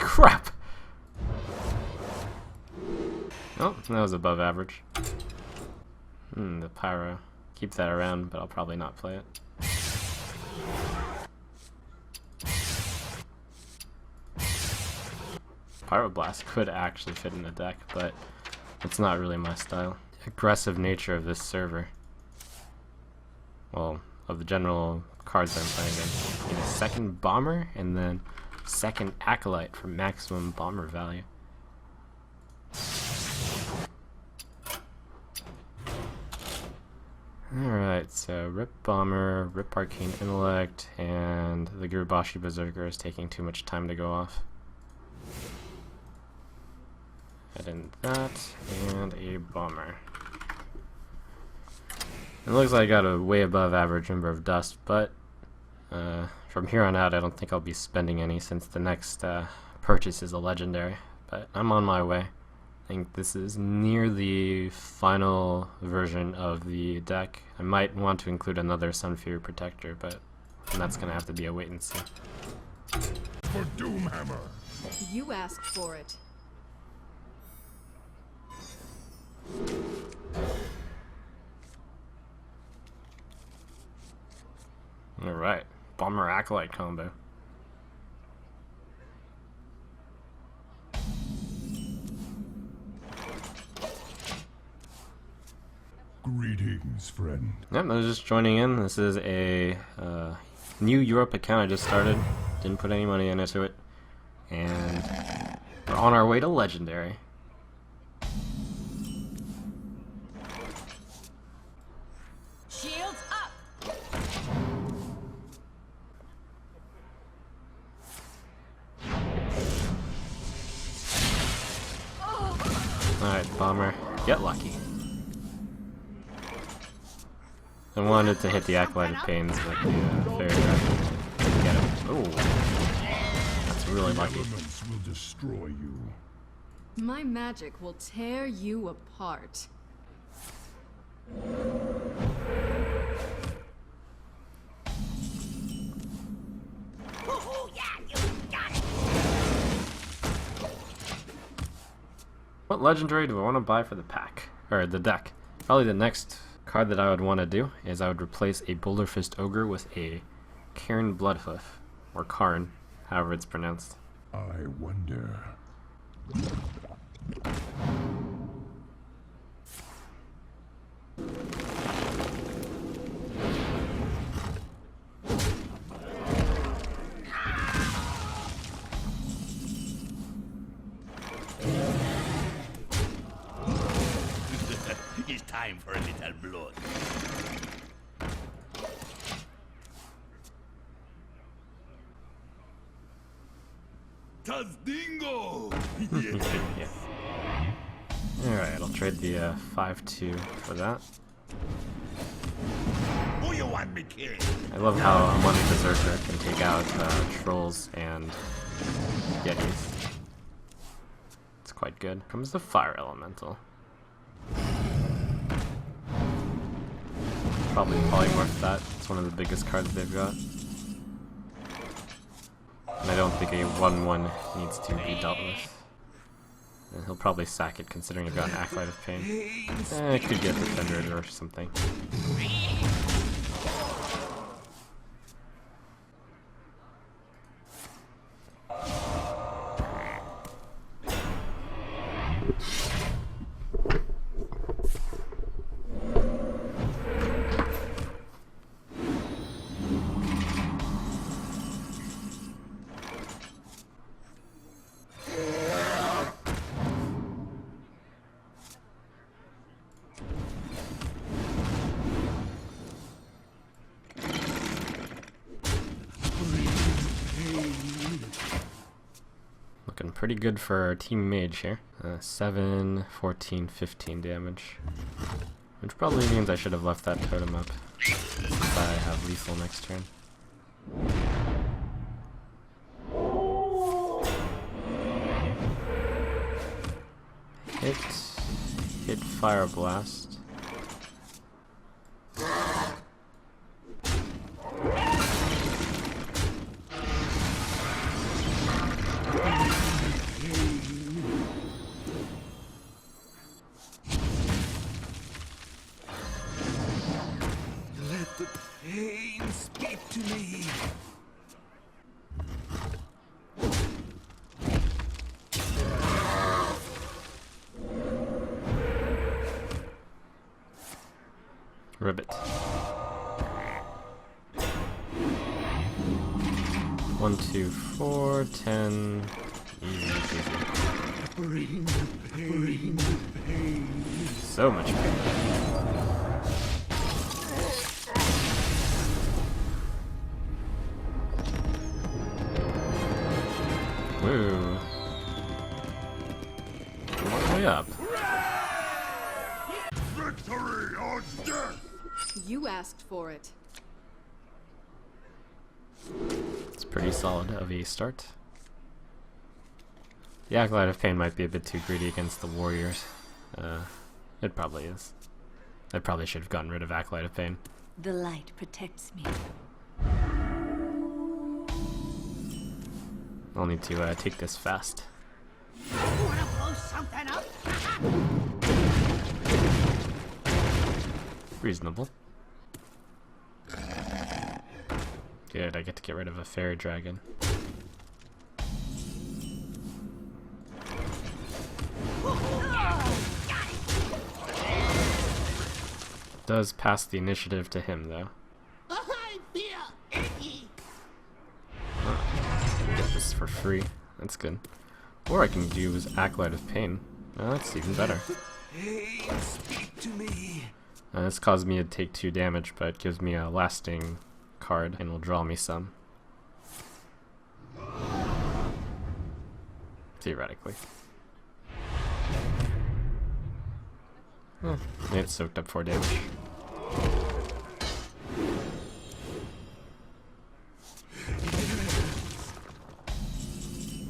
crap! Oh, that was above average. The Pyro. Keep that around, but I'll probably not play it. Pyroblast could actually fit in the deck, but it's not really my style. The aggressive nature of this server, well, of the general cards I'm playing against. You need a second Bomber and then second Acolyte for maximum Bomber value. Alright, so Rip Bomber, Rip Arcane Intellect, and the Gurubashi Berserker is taking too much time to go off. Add in that, and a Bomber. It looks like I got a way above average number of dust, but from here on out I don't think I'll be spending any since the next purchase is a legendary. But I'm on my way. I think this is near the final version of the deck. I might want to include another Sunfury Protector, but that's gonna have to be a wait and see. For Doomhammer. You asked for it. Alright, Bomber Acolyte combo. Greetings, friend. Yep, I was just joining in. This is a new Europe account I just started. Didn't put any money into it. And we're on our way to Legendary. Shields up! Alright, Bomber, get lucky. I wanted to hit the Acolyte of Pains, but the Fairy Dragon didn't get him. Ooh, that's really lucky. Elements will destroy you. My magic will tear you apart. What legendary do I want to buy for the pack? Or the deck? Probably the next card that I would want to do is I would replace a Boulder Fist Ogre with a Cairn Bloodhoof. Or Karn, however it's pronounced. I wonder. It's time for a little blood. Tazdingo! Yeah. Alright, I'll trade the 5-2 for that. Who you want me killed? I love how a Money Berserker can take out Trolls and Yetis. It's quite good. Comes the Fire Elemental. Probably polymorph that. It's one of the biggest cards they've got. And I don't think a 1/1 needs to be dealt with. And he'll probably sack it considering I've got an Acolyte of Pain. It could get Defender or something. Looking pretty good for our team mage here. 7, 14, 15 damage. Which probably means I should have left that totem up if I have lethal next turn. Hit Fire Blast. speak to me. Ribbit. 1, 2, 4, 10. Easy, easy. Bring the pain. So much pain. Woo. All the way up. Victory or death! You asked for it. It's pretty solid of a start. The Acolyte of Pain might be a bit too greedy against the warriors. It probably is. I probably should have gotten rid of Acolyte of Pain. The light protects me. I'll need to take this fast. Wanna blow something up? Reasonable. Good, I get to get rid of a fairy dragon. Does pass the initiative to him though. I feel icky. Get this for free. That's good. Or I can use Acolyte of Pain. Oh, that's even better. Pain, speak to me. This caused me to take 2 damage, but it gives me a lasting card and will draw me some. Theoretically. It soaked up 4 damage.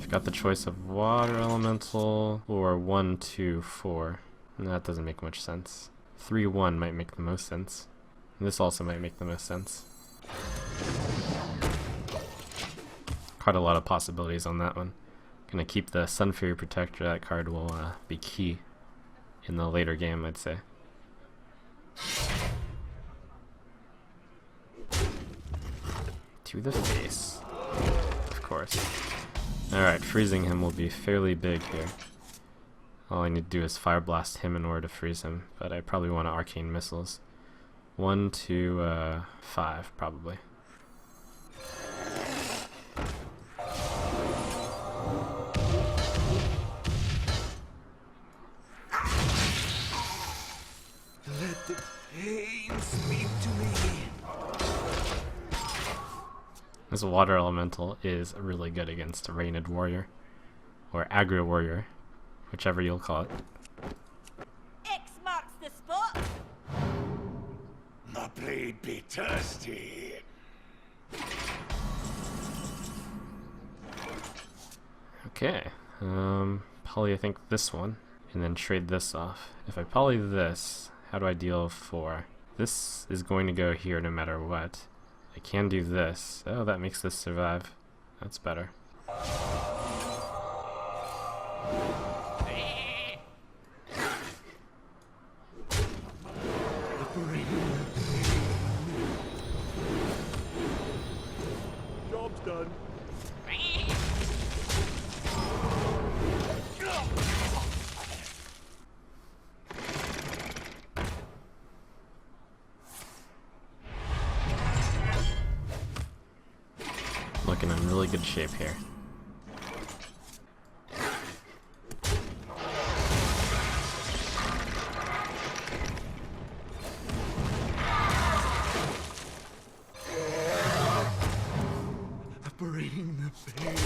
I've got the choice of Water Elemental or 1, 2, 4. That doesn't make much sense. 3, 1 might make the most sense. And this also might make the most sense. Quite a lot of possibilities on that one. Gonna keep the Sun Fury Protector. That card will be key in the later game, I'd say. To the face. Of course. Alright, freezing him will be fairly big here. All I need to do is Fire Blast him in order to freeze him, but I probably want to Arcane Missiles. 1, 2, 5, probably. Let the pain speak to me. This Water Elemental is really good against a Rained Warrior, or Aggro Warrior, whichever you'll call it. X marks the spot. My blade be thirsty. Okay, poly I think this one, and then trade this off. If I poly this, how do I deal 4? This is going to go here no matter what. I can do this. Oh, that makes this survive. That's better. Job's done. Looking in really good shape here. Bring the pain.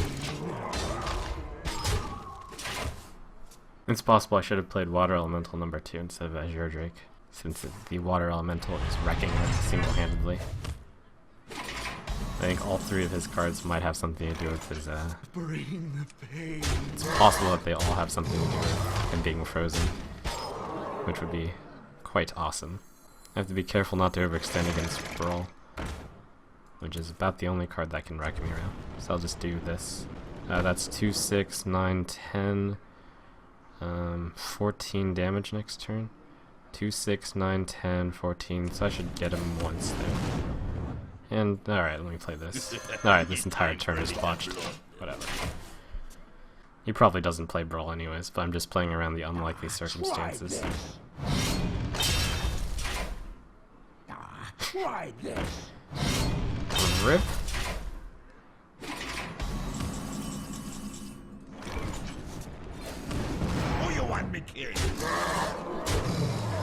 It's possible I should have played Water Elemental number 2 instead of Azure Drake, since the Water Elemental is wrecking him single-handedly. I think all 3 of his cards might have something to do with his, Bring the pain. it's possible that they all have something to do with him being frozen, which would be quite awesome. I have to be careful not to overextend against Brawl, which is about the only card that can wreck me around. So I'll just do this. That's 2, 6, 9, 10, 14 damage next turn. 2, 6, 9, 10, 14, so I should get him once there. And alright, let me play this. Alright, this entire turn is botched. Whatever. He probably doesn't play Brawl anyways, but I'm just playing around the unlikely circumstances. Try this. Rip. Who you want me kill?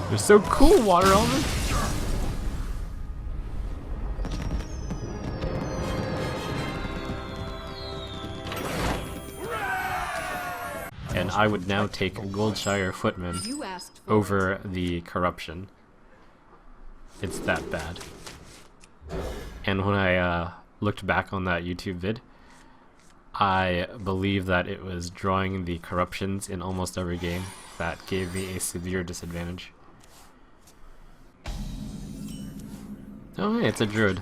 They're so cool, Water Element! And I would now take Goldshire Footman You asked for over the Corruption. It's that bad. And when I looked back on that YouTube vid, I believe that it was drawing the Corruptions in almost every game that gave me a severe disadvantage. Oh hey, it's a Druid.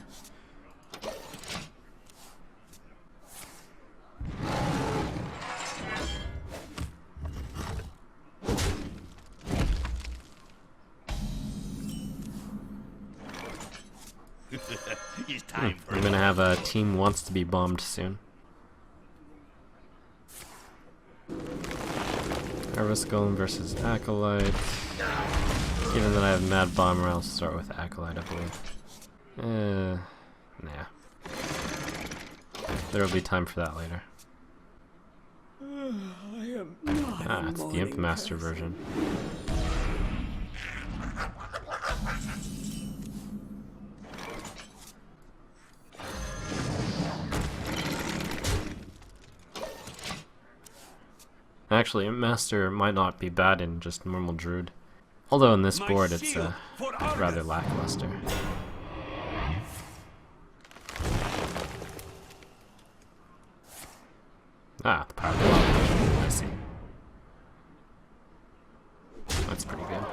It's time for I'm gonna have a team wants to be bombed soon. Harvest Golem versus Acolyte. Given that I have Mad Bomber, I'll start with Acolyte, I believe. Nah. There'll be time for that later. I am not Ah, it's the Imp Master version. Actually, Imp Master might not be bad in just normal Druid. Although in this board it's rather lackluster. Ah, the power glove. I see. That's pretty good.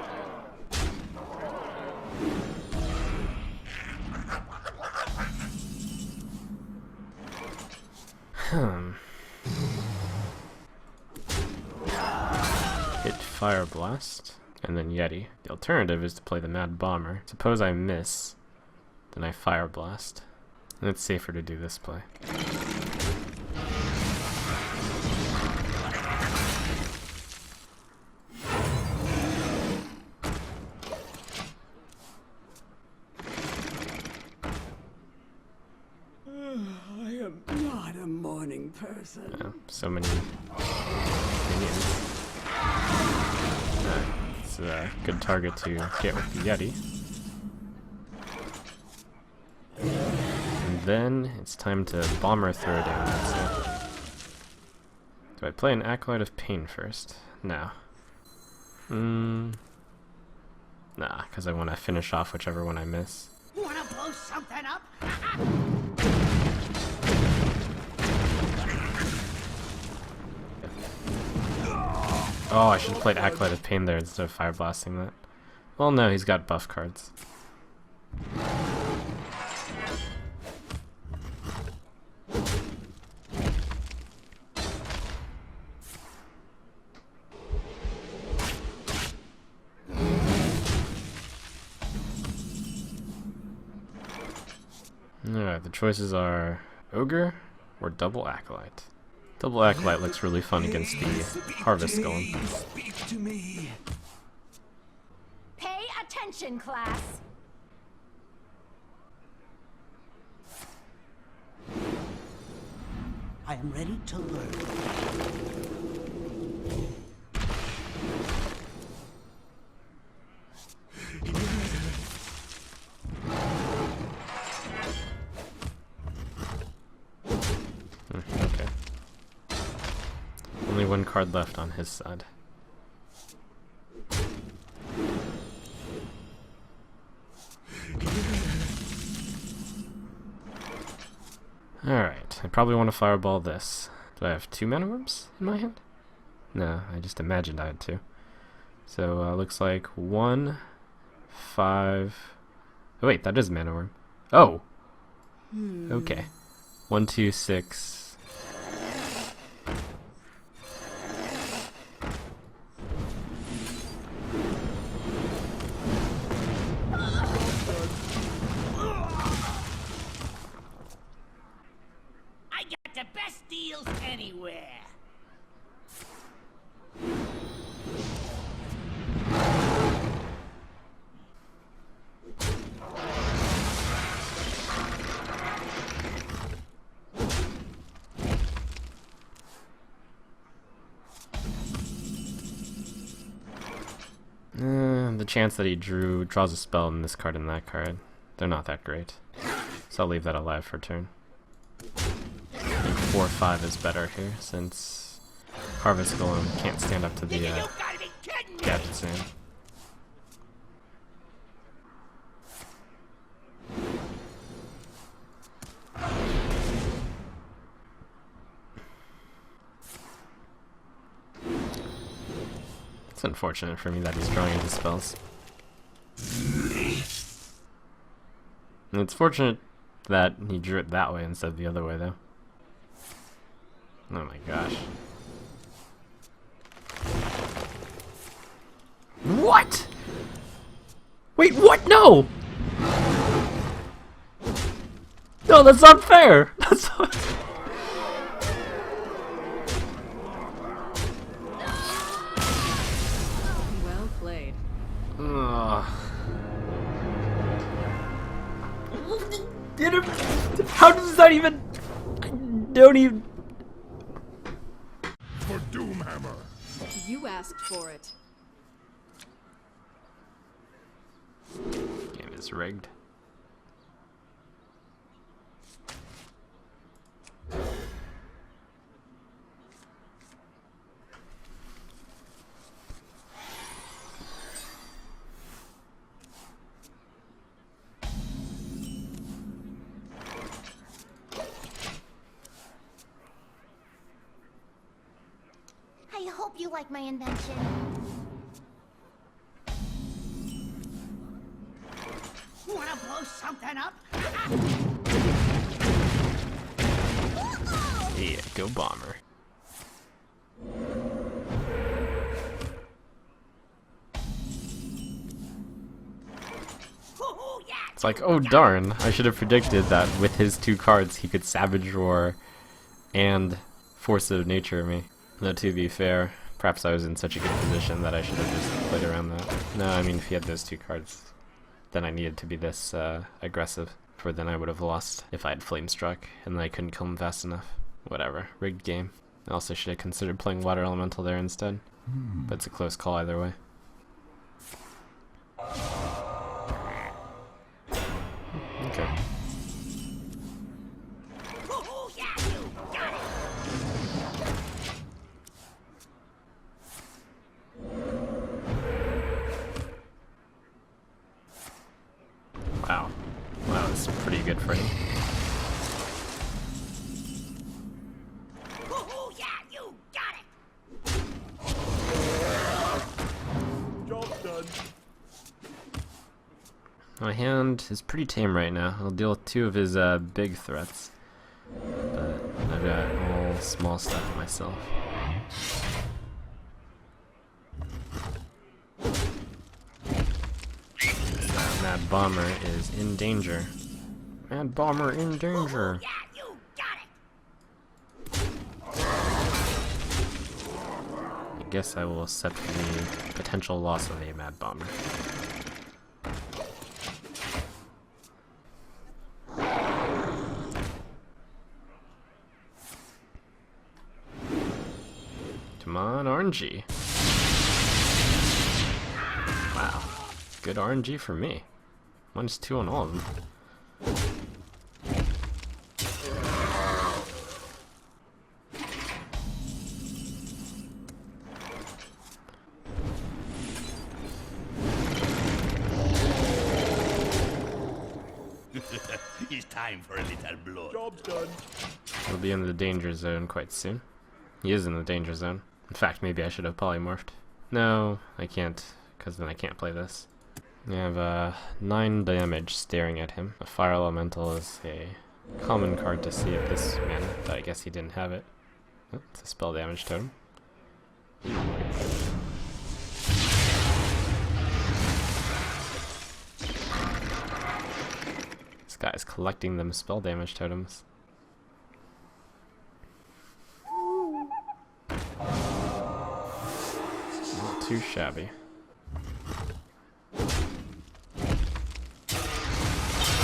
Hit Fire Blast, and then Yeti. The alternative is to play the Mad Bomber. Suppose I miss, then I Fire Blast. And it's safer to do this play. I am not a morning person. So many minions. It's a good target to get with the Yeti. And then it's time to Bomber throw down. That's it. Do I play an Acolyte of Pain first? No. Nah, because I want to finish off whichever one I miss. Wanna blow something up? Oh, I should have played Acolyte of Pain there instead of Fire Blasting that. Well, no, he's got buff cards. Alright, the choices are Ogre or Double Acolyte. Double Acolyte looks really fun against the Harvest Golem. Speak to me. Pay attention, class. I am ready to learn. Okay. Only one card left on his side. Alright, I probably want to fireball this. Do I have 2 mana orbs in my hand? No, I just imagined I had 2. So, looks like 1, 5... Oh wait, that is mana orb. Oh! Okay. 1, 2, 6... got the best deals anywhere. The chance that he draws a spell in this card and that card, they're not that great. So I'll leave that alive for a turn. I think 4/5 is better here, since Harvest Golem can't stand up to the You gotta be kidding me! Gadget Sand. It's unfortunate for me that he's drawing into spells. And it's fortunate that he drew it that way instead of the other way, though. Oh my gosh. What? Wait, what? No! No, that's not fair! That's not... Well played. Ugh. How does that even... I don't even... For Doomhammer. You asked for it. Game is rigged. I hope you like my invention. Wanna blow something up? Yeah, go Bomber. Ooh, yeah. It's like, oh darn, I should have predicted that with his two cards he could Savage Roar and Force of Nature me. Though to be fair, perhaps I was in such a good position that I should have just played around that. No, I mean if he had those two cards, then I needed to be this aggressive, for then I would have lost if I had Flame Struck and then I couldn't kill him fast enough. Whatever, rigged game. I also should have considered playing Water Elemental there instead, but it's a close call either way. Okay. Ooh, yeah, you got it. Wow. Wow, that's pretty good for him. Ooh, yeah, you got it. Job done. My hand is pretty tame right now. I'll deal with two of his big threats, but I've got all small stuff myself. Mad Bomber is in danger. Mad Bomber in danger. Yeah, you got it. I guess I will accept the potential loss of a Mad Bomber. Come on, RNG. Wow. Good RNG for me. -2 on all of them. It's time for a little blood. Job's done. He'll be in the danger zone quite soon. He is in the danger zone. In fact, maybe I should have polymorphed. No, I can't, because then I can't play this. I have 9 damage staring at him. A Fire Elemental is a common card to see at this mana, but I guess he didn't have it. Oh, it's a spell damage totem. This guy's collecting them spell damage totems. too shabby.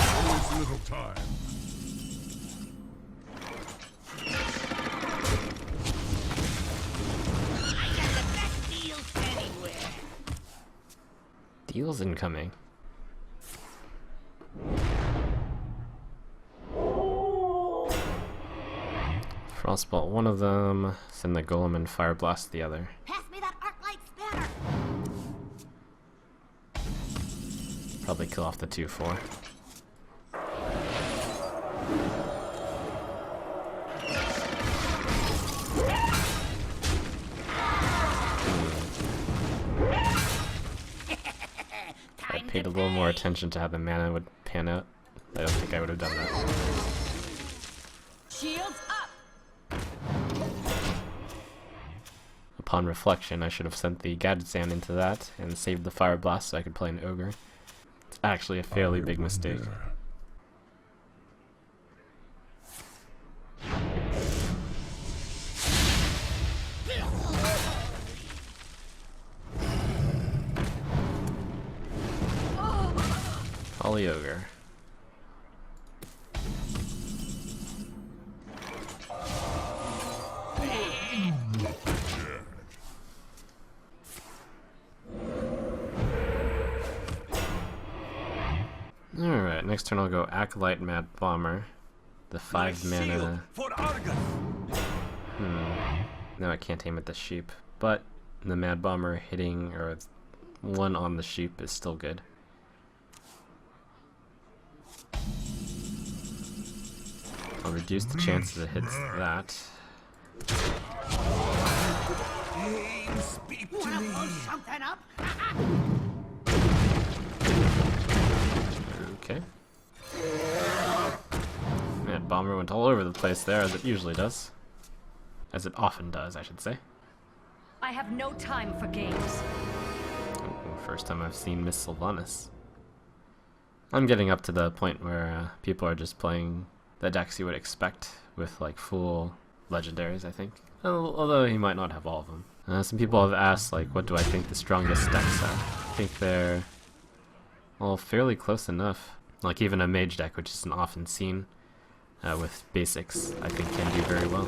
Always little time. I got the best deals anywhere. Deals incoming. Frostbolt one of them, send the golem and fire blast the other. Pass me that arc light spanner. Probably kill off the 2/4. I paid a little more attention to how the mana would pan out. I don't think I would have done that. Shields up. Upon reflection, I should have sent the Gadgetzan into that and saved the fire blast so I could play an ogre. It's actually a fairly big mistake. Holy ogre. Alright, next turn I'll go Acolyte Mad Bomber. The 5 mana. For Argus. No, I can't aim at the sheep. But the Mad Bomber hitting, or 1 on the sheep, is still good. I'll reduce the chances it hits that. Pain, speak to Wanna me. blow something up? Okay. Mad Bomber went all over the place there, as it usually does. As it often does, I should say. I have no time for games. First time I've seen Miss Sylvanas. I'm getting up to the point where people are just playing the decks you would expect with like full legendaries, I think. Although he might not have all of them. Some people have asked like, what do I think the strongest decks are? I think they're all fairly close enough. Like even a mage deck, which isn't often seen with basics, I think can do very well.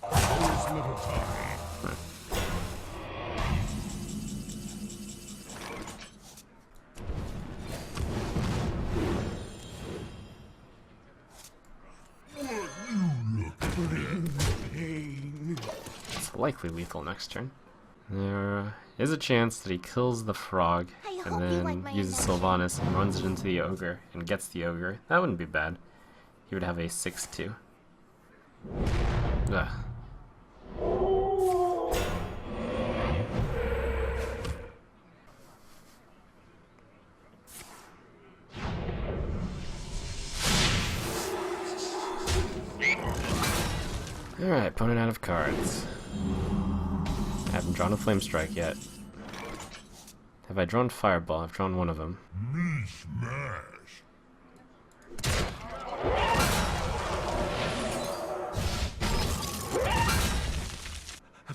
Always little time. It's likely lethal next turn. There is a chance that he kills the frog I and hope you like then my uses invention. Sylvanas and runs it into the ogre and gets the ogre. That wouldn't be bad. He would have a 6/2. Ugh. Alright, opponent out of cards. I haven't drawn a Flame Strike yet. Have I drawn Fireball? I've drawn one of them. Me smash.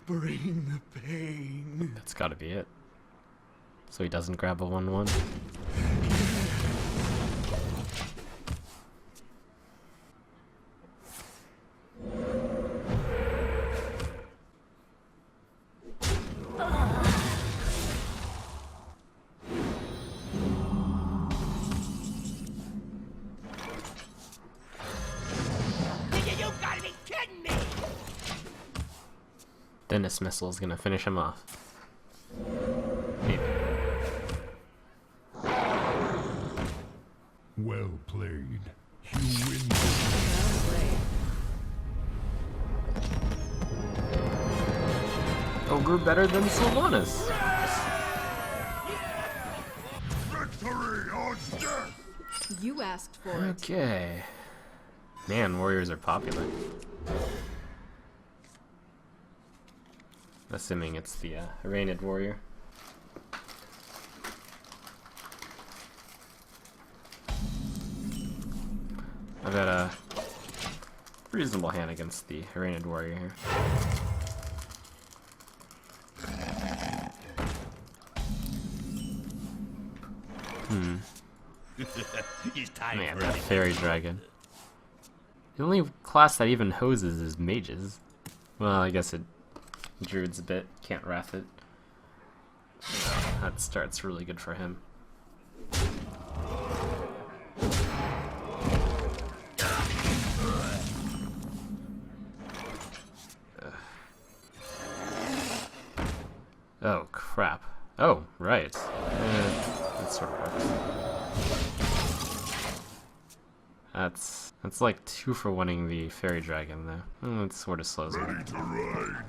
Bring the pain. That's gotta be it. So he doesn't grab a 1/1. You gotta be kidding me! Dennis Missile is gonna finish him off. Maybe. Well played. You win. Ogre better than Sylvanas. Victory or death. You asked for it. Okay. Man, warriors are popular. Assuming it's the Arraynid warrior. I've got reasonable hand against the Hypnotoad warrior here. Man, that fairy dragon. The only class that even hoses is mages. Well, I guess it druids a bit. Can't wrath it. That starts really good for him. Oh crap. Oh, right. That sort of works. That's like 2 for winning the fairy dragon though. It sort of slows me. Ready to ride.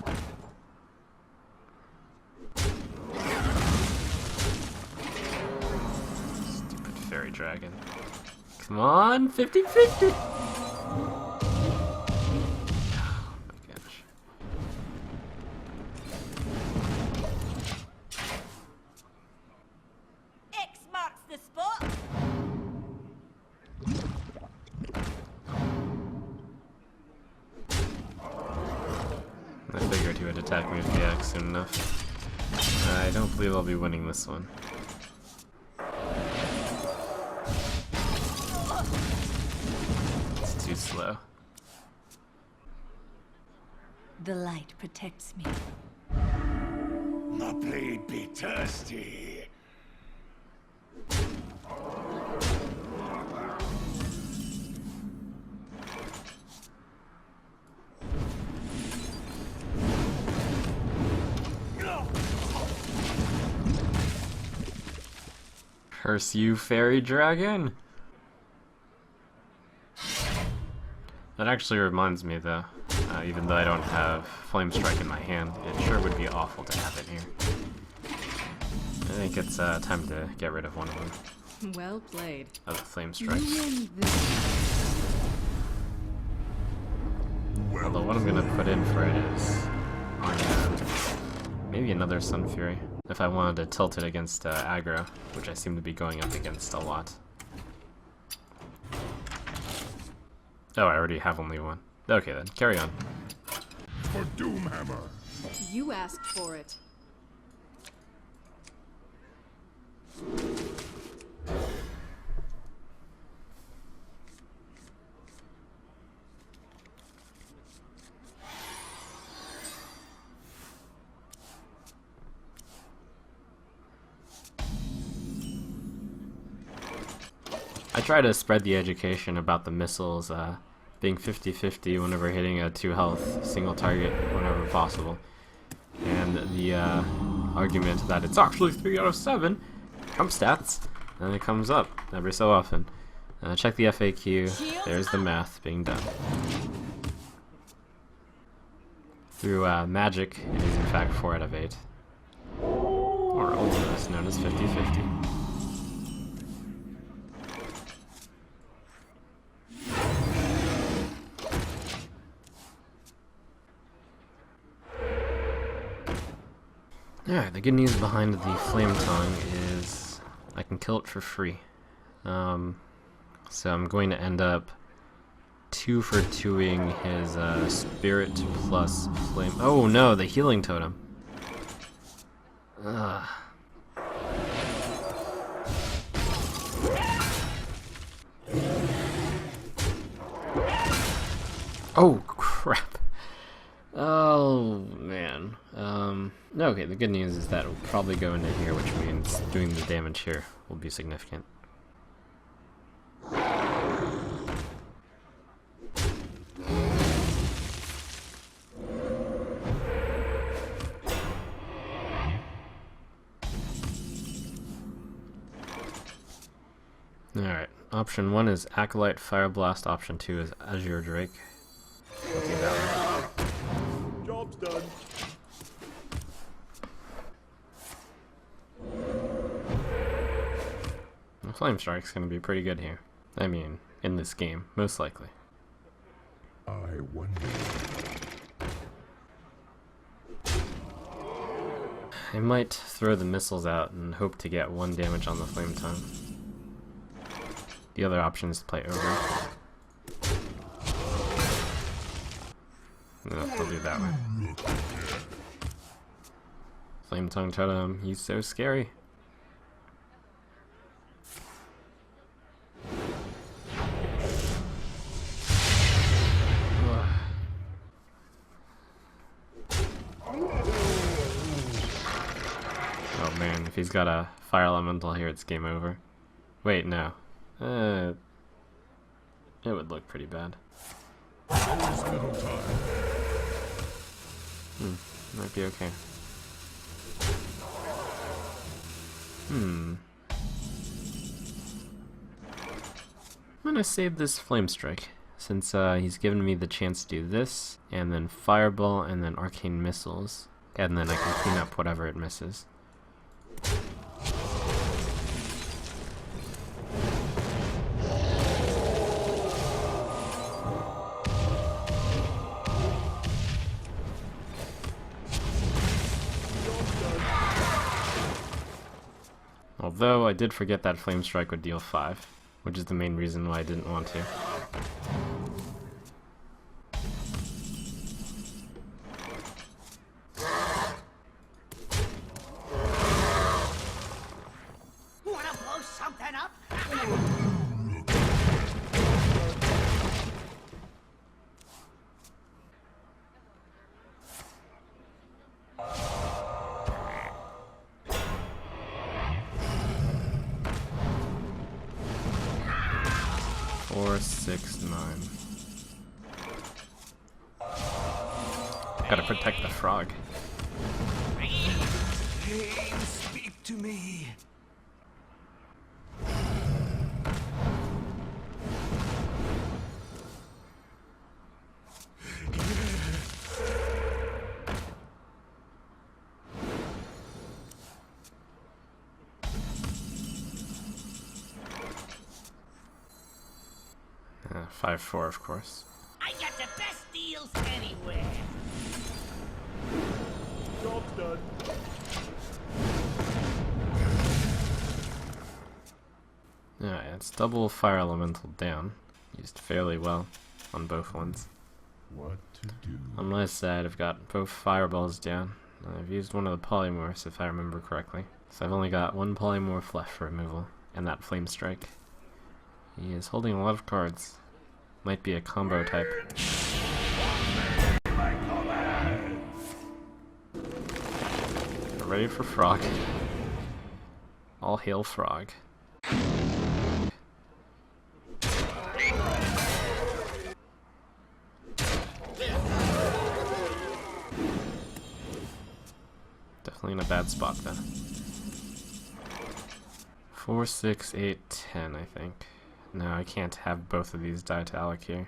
Stupid fairy dragon. Come on, 50-50! X marks the spot. I figured he would attack me with the axe soon enough. I don't believe I'll be winning this one. It's too slow. The light protects me. My blade be thirsty. Curse you, fairy dragon! That actually reminds me though, even though I don't have Flame Strike in my hand, it sure would be awful to have it here. I think it's time to get rid of one of them. Well played. Of the Flame You Strike. win this. Although what I'm gonna put in for it is maybe another Sun Fury, if I wanted to tilt it against aggro, which I seem to be going up against a lot. Oh, I already have only one. Okay then, carry on. For Doomhammer. You asked for it. I try to spread the education about the missiles being 50-50 whenever hitting a 2 health single target whenever possible. And the argument that it's actually 3 out of 7 Trump stats, and it comes up every so often. Check the FAQ, there's the math being done. Through magic, it is in fact 4 out of 8. Or almost known as 50-50. Alright, the good news behind the Flame Tongue is I can kill it for free. So I'm going to end up 2 for 2ing his Spirit plus Flame. Oh no, the Healing Totem. Ugh. Oh crap. Oh man. Okay, the good news is that it will probably go into here, which means doing the damage here will be significant. Alright, option 1 is Acolyte Fire Blast, option 2 is Azure Drake. We'll do that one. Job's done. The Flame Strike's gonna be pretty good here. I mean, in this game, most likely. I wonder. I might throw the missiles out and hope to get 1 damage on the Flame Tongue. The other option is to play over. No, I'll do it that way. Flame Tongue Totem, he's so scary. Oh man, if he's got a fire elemental here, it's game over. Wait, no. It would look pretty bad. Might be okay. I'm gonna save this Flame Strike, since he's given me the chance to do this, and then Fireball, and then Arcane Missiles, and then I can clean up whatever it misses. Although I did forget that Flame Strike would deal 5, which is the main reason why I didn't want to. Wanna blow something up? Four, 6, 9. Gotta protect the frog. Pain, speak to me. Uh, 5-4, of course. I got the best deals anywhere. Job's done. Yeah, it's double fire elemental down. Used fairly well on both ones. What to do? On my side, I've got both fireballs down. I've used one of the polymorphs, if I remember correctly. So I've only got one polymorph left for removal, and that Flame Strike. He is holding a lot of cards. Might be a combo type. We're ready for Frog. All hail Frog. Definitely in a bad spot then. 4, 6, 8, 10, I think. No, I can't have both of these die to Alec here.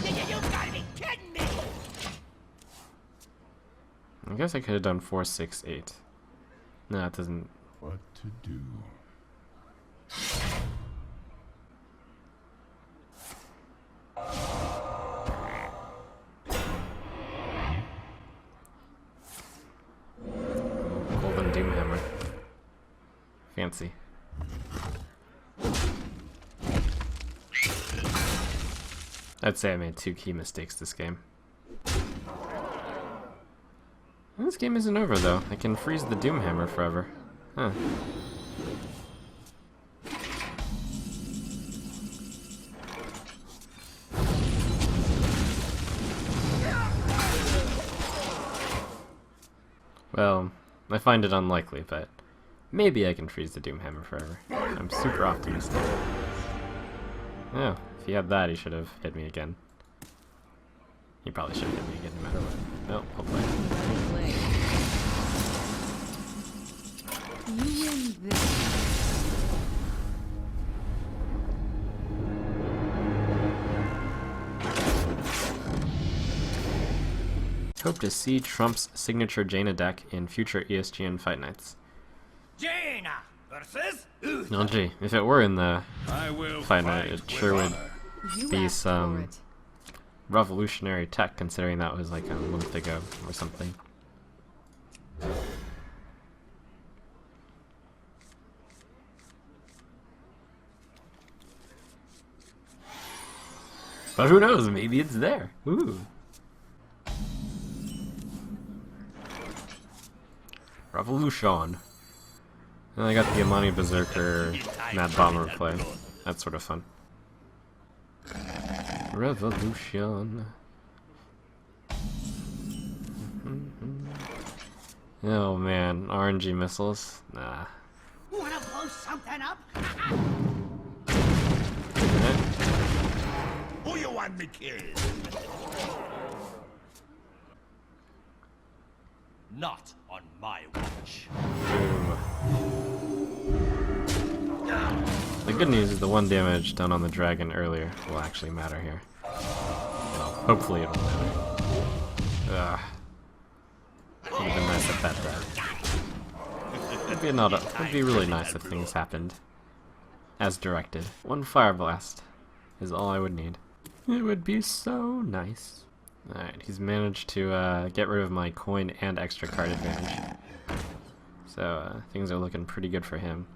You gotta be kidding me! I guess I could have done 4, 6, 8. No, it doesn't. What to do? Golden Doomhammer. Fancy. I'd say I made 2 key mistakes this game. This game isn't over though. I can freeze the Doomhammer forever. Huh. Well, I find it unlikely, but maybe I can freeze the Doomhammer forever. I'm super optimistic. Yeah, if he had that, he should have hit me again. He probably should have hit me again no matter what. Nope, I'll play. You win this. Hope to see Trump's signature Jaina deck in future ESGN Fight Nights. Jaina versus Oh gee, if it were in the I will Fight Night, it sure would You be asked for some it. revolutionary tech, considering that was like a month ago or something. But who knows? Maybe it's there. Ooh. Revolution. And I got the Amani Berserker Mad Bomber play. That's sort of fun. Revolution. Oh man, RNG missiles? Nah. Wanna blow something up? Who you want me killed? Not on my watch. Boom. The good news is the 1 damage done on the dragon earlier will actually matter here. Well, hopefully it'll matter. Ugh. Would have been nice if that died. It'd be really nice if things happened as directed. 1 Fire Blast is all I would need. It would be so nice. Alright, he's managed to get rid of my coin and extra card advantage. So things are looking pretty good for him.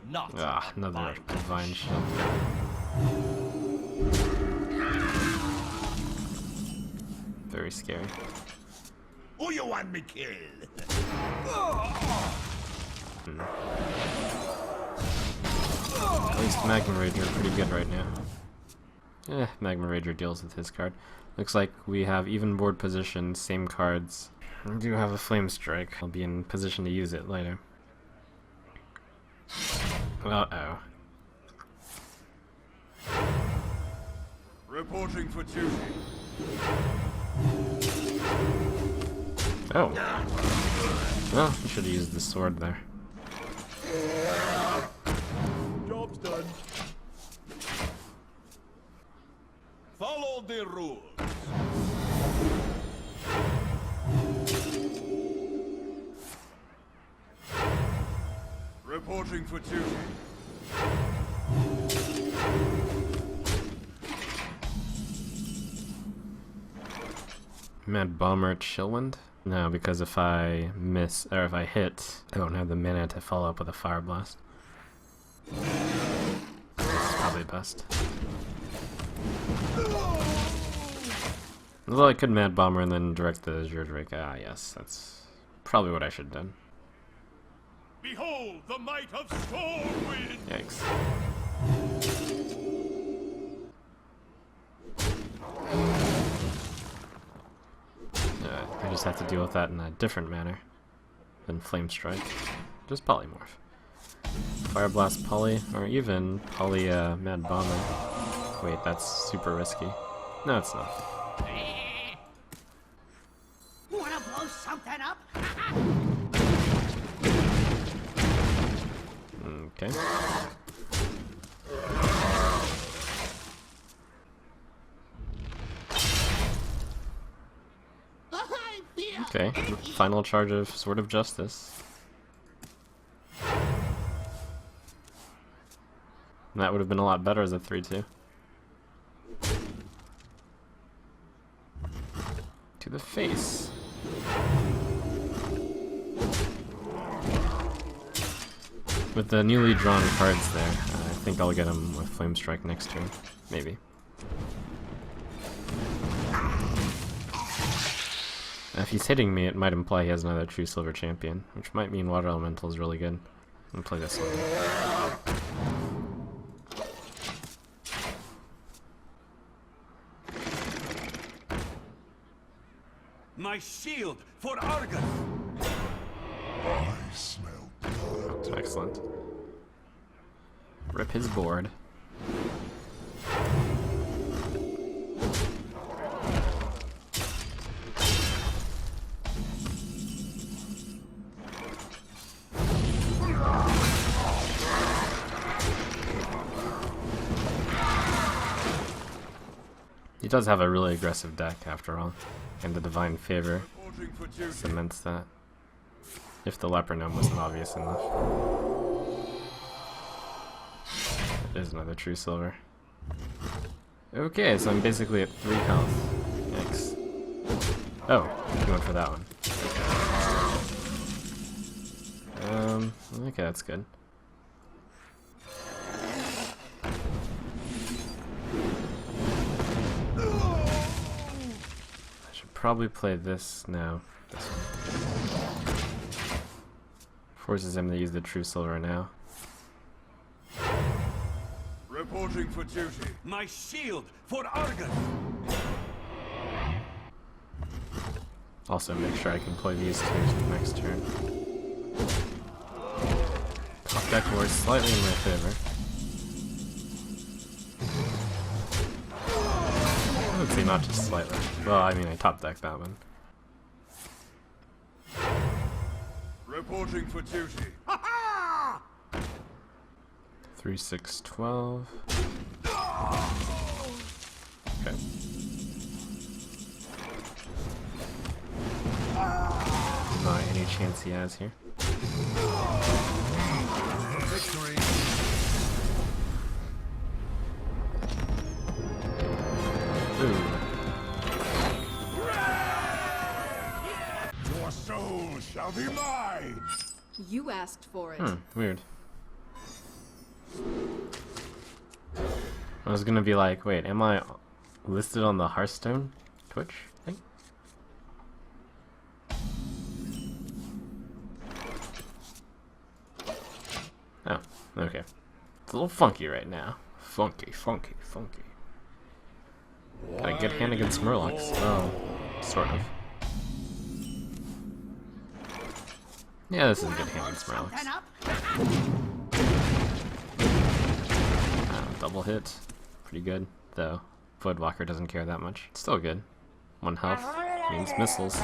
Not Another Divine Shield. Very scary. Who you want me killed? At least Magma Rager are pretty good right now. Magma Rager deals with his card. Looks like we have even board position, same cards. I do have a Flame Strike. I'll be in position to use it later. Uh-oh. Reporting for duty. Oh. Well, I should have used the sword there. Job's done. Follow the rules. Reporting for duty. Mad Bomber Chillwind? No, because if I miss, or if I hit, I don't have the mana to follow up with a Fire Blast. That's probably best. Although I could Mad Bomber and then direct the Azure Drake. Ah, yes, that's probably what I should have done. Behold the might of Stormwind! Yikes. I just have to deal with that in a different manner than Flame Strike. Just Polymorph. Fire Blast Poly, or even Poly Mad Bomber. Wait, that's super risky. No, it's not. Wanna blow something up? Okay. Okay, final charge of Sword of Justice. That would have been a lot better as a 3-2. To the face. With the newly drawn cards there, I think I'll get him with Flame Strike next turn. Maybe. If he's hitting me, it might imply he has another True Silver Champion, which might mean Water Elemental is really good. I'm gonna play this one. My shield for Argus! I smell blood. Excellent. Rip his board. He does have a really aggressive deck, after all, and the Divine Favor Reporting for duty. cements that. If the Leper Gnome wasn't obvious enough. There's another True Silver. Okay, so I'm basically at 3 health. Yikes. Oh, he went for that one. Okay, that's good. probably play this now. This one. Forces him to use the true silver now. Reporting for duty. My shield for Argus! Also make sure I can play these two next turn. Top deck was slightly in my favor. I would say not just slightly. Well, I mean I top decked that one. Reporting for duty. 3, 6, 12. Okay. Not any chance he has here. Victory. Ooh. Your soul shall be mine. You asked for it. Weird. I was gonna be like, wait, am I listed on the Hearthstone Twitch thing? Oh, okay. It's a little funky right now. Funky, funky, funky. Got a good hand against Murlocs. Oh, sort of. Yeah, this is a good hand against Murlocs. Double hit. Pretty good, though. Voidwalker doesn't care that much. Still good. 1 health. Means missiles.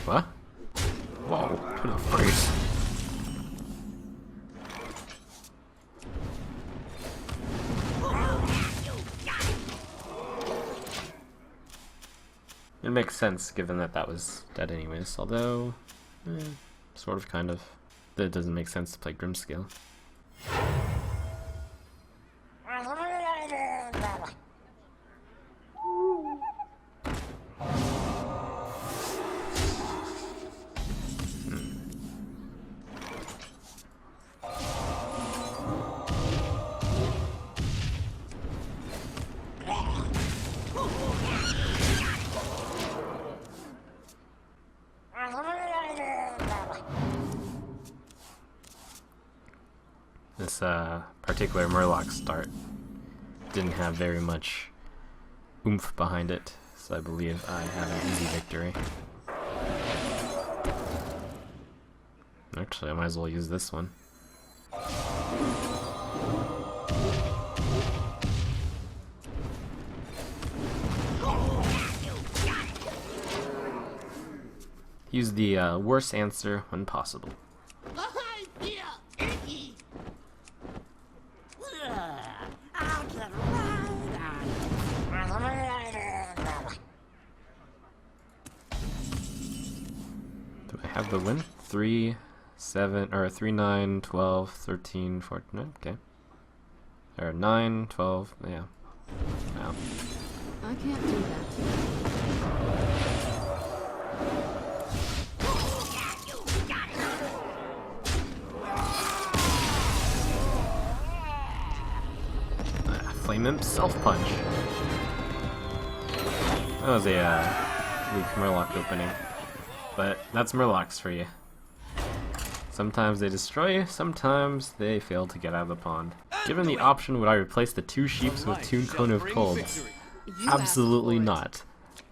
What? Whoa, to the face. It makes sense given that that was dead anyways, although sort of kind of. It doesn't make sense to play Grimscale. This particular Murloc start didn't have very much oomph behind it, so I believe I have an easy victory. Actually, I might as well use this one. Use the worst answer when possible. Do I have the win? 3, 7, or 3, 9, 12, 13, 14, okay. Or 9, 12, yeah. Wow. I can't do that. Flame Imp self-punch. That was a weak Murloc opening. But that's Murlocs for you. Sometimes they destroy you, sometimes they fail to get out of the pond. Given the option, would I replace the 2 sheeps with Tuned Cone of Colds? You Absolutely asked for it. not.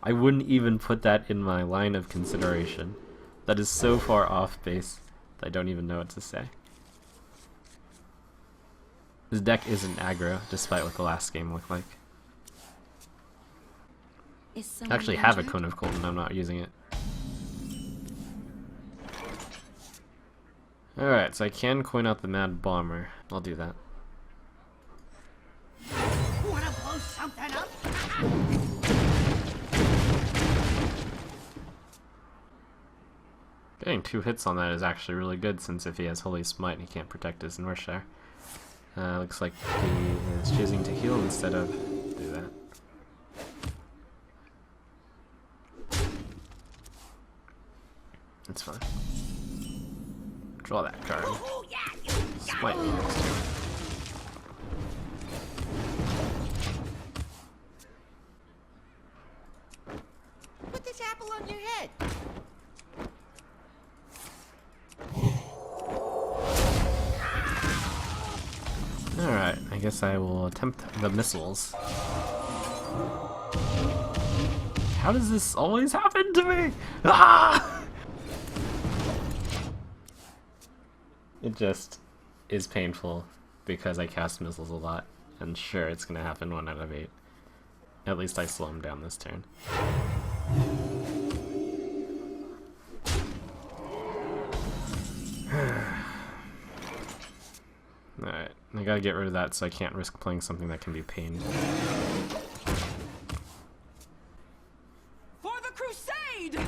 I wouldn't even put that in my line of consideration. That is so far off base that I don't even know what to say. This deck isn't aggro, despite what the last game looked like. Is I someone actually have a injured? Cone of Cold and I'm not using it. Alright, so I can coin out the Mad Bomber. I'll do that. Wanna blow something up? Getting 2 hits on that is actually really good, since if he has Holy Smite, he can't protect his Northshire. Looks like he is choosing to heal instead of do that. That's fine. Draw that card. Smite me next turn. guess I will attempt the missiles. How does this always happen to me? Ah! It just is painful because I cast missiles a lot, and sure, it's gonna happen 1 out of 8. At least I slow him down this turn. Alright, I gotta get rid of that so I can't risk playing something that can be pained. For the crusade!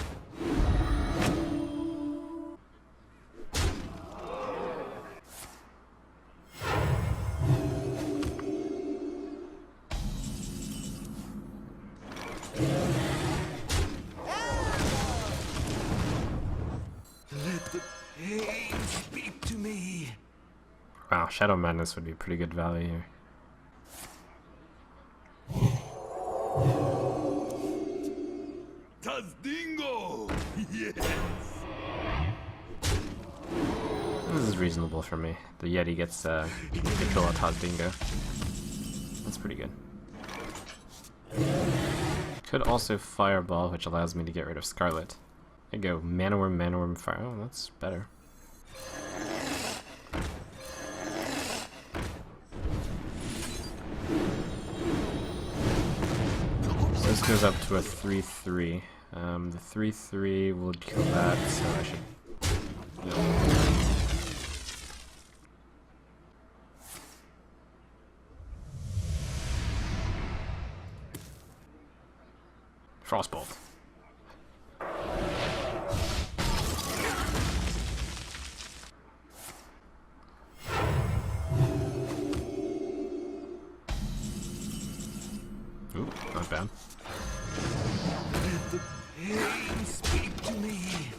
Let the pain speak to me. Wow, Shadow Madness would be pretty good value here. Tazdingo! Yes! This is reasonable for me. The Yeti gets to kill a Tazdingo. That's pretty good. Could also Fireball, which allows me to get rid of Scarlet. I go Mana Worm, Fire. Oh, that's better. So this goes up to a 3/3. The 3/3 will kill that, so I should. Frostbolt. Ooh, not bad. Let the pain speak to me.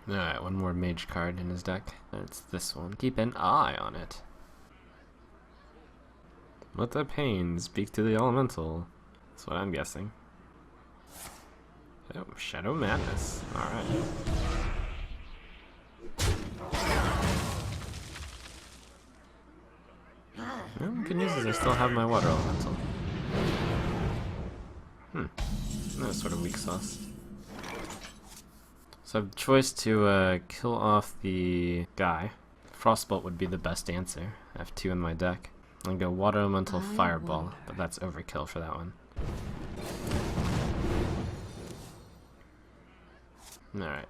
Alright, one more mage card in his deck. It's this one. Keep an eye on it. Let the pain speak to the elemental. That's what I'm guessing. Oh, Shadow Madness. Alright. Well, good news is I still have my water elemental. That was sort of weak sauce. So I have the choice to kill off the guy. Frostbolt would be the best answer. I have 2 in my deck. I'll go Water Elemental Fireball, but that's overkill for that one. Alright.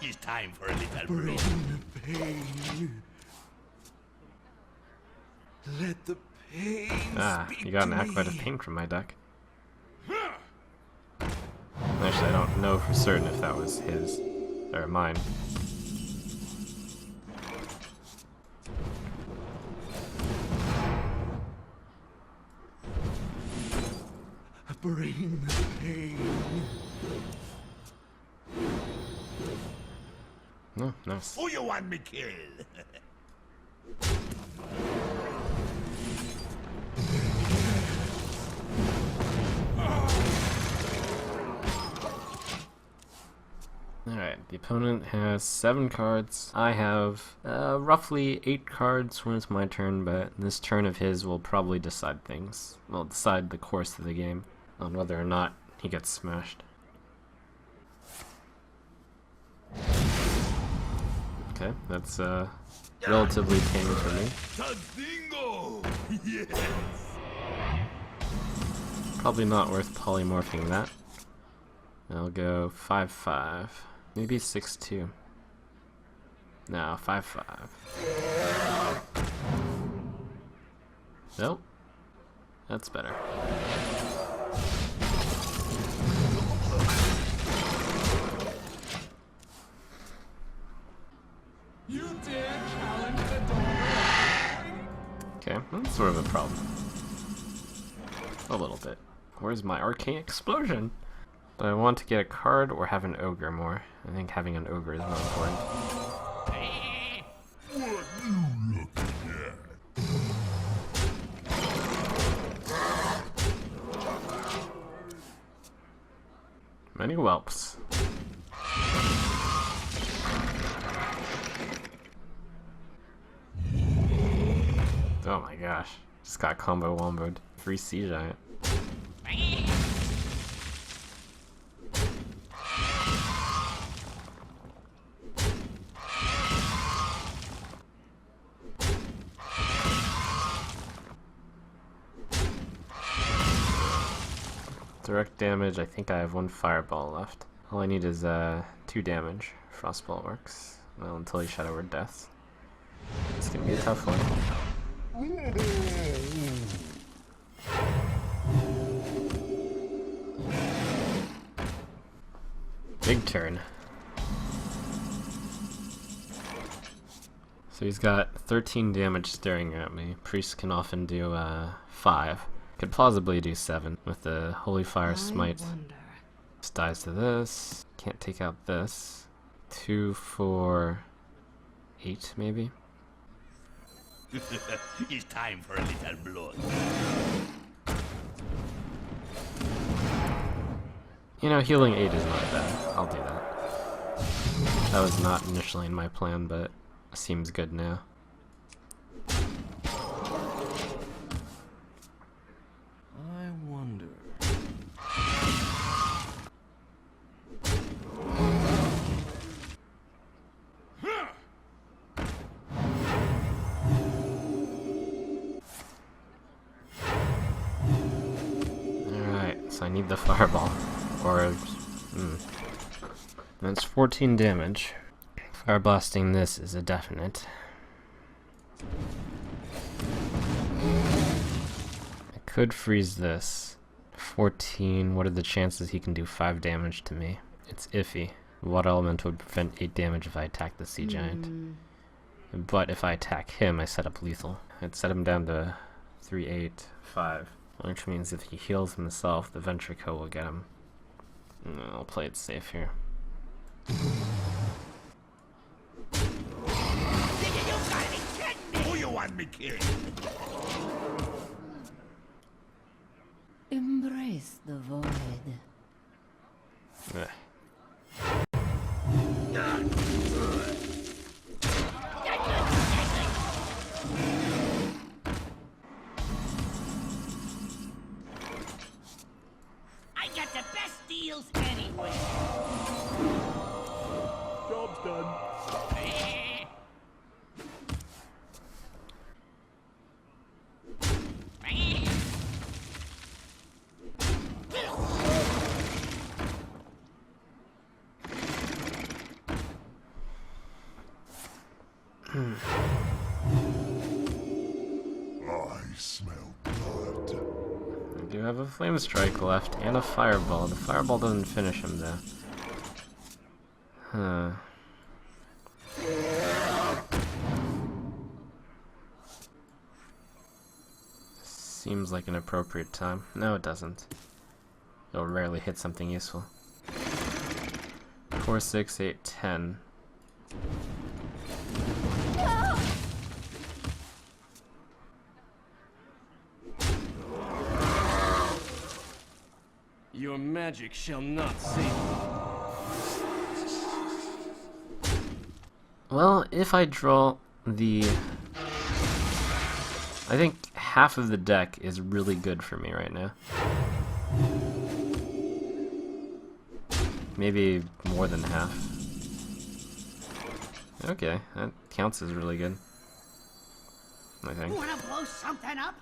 It's time for a little Bring break. the pain. Let the pain Ah, speak you got an to Acolyte of me. Pain from my deck. Actually, I don't know for certain if that was his or mine. Bring the pain. No, nice. Who you want me kill? Alright, the opponent has 7 cards. I have roughly 8 cards when it's my turn, but this turn of his will probably decide things. Well, decide the course of the game on whether or not he gets smashed. Okay, that's relatively tame for me. Tazdingo! Yes! Probably not worth polymorphing that. I'll go 5/5. Maybe 6/2. No, 5/5. Nope. That's better. You dare challenge the door? Okay, that's sort of a problem. A little bit. Where's my Arcane Explosion? Do I want to get a card or have an Ogre more? I think having an Ogre is more important. What you looking at? Many whelps. Oh my gosh. Just got combo womboed. Free sea giant. Direct damage, I think I have 1 fireball left. All I need is 2 damage. Frostball works. Well, until you Shadow Word Deaths. It's gonna be a tough one. Big turn. So he's got 13 damage staring at me. Priest can often do 5. Could plausibly do 7 with the Holy Fire Smite. Just dies to this. Can't take out this. 2, 4, 8 maybe. It's time for a little blood. You know, healing 8 is not bad. I'll do that. That was not initially in my plan, but seems good now. I wonder. Alright, so I need the fireball. Or, that's 14 damage. Fire blasting this is a definite. I could freeze this. 14, what are the chances he can do 5 damage to me? It's iffy. Water Elemental would prevent 8 damage if I attack the Sea Giant. But if I attack him, I set up lethal. I'd set him down to 3, 8, 5. Which means if he heals himself, the Ventrico will get him. I'll play it safe here. Who you want me kill? Embrace the void. Ugh. I got the best deals anywhere. Job's done. I smell blood. I do have a Flame Strike left and a Fireball. The Fireball doesn't finish him though. Huh. Seems like an appropriate time. No, it doesn't. It'll rarely hit something useful. 4, 6, 8, 10. Your magic shall not save me. Well, if I draw the... I think half of the deck is really good for me right now. Maybe more than half. Okay, that counts as really good. I think. Wanna blow something up?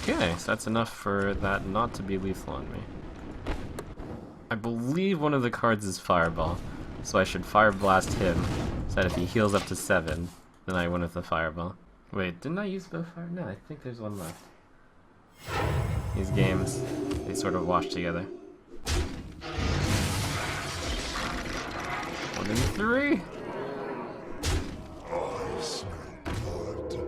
Okay, so that's enough for that not to be lethal on me. I believe one of the cards is Fireball, so I should Fire Blast him, so that if he heals up to 7, then I win with the Fireball. Wait, didn't I use both fire? No, I think there's one left. These games, they sort of wash together. 1 and 3!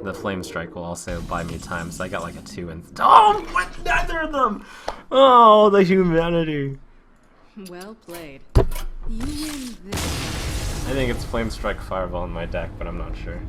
The Flame Strike will also buy me time, so I got like a 2 and... Oh, what? Neither of them! Oh, the humanity! Well played. You win this. I think it's Flame Strike Fireball in my deck, but I'm not sure.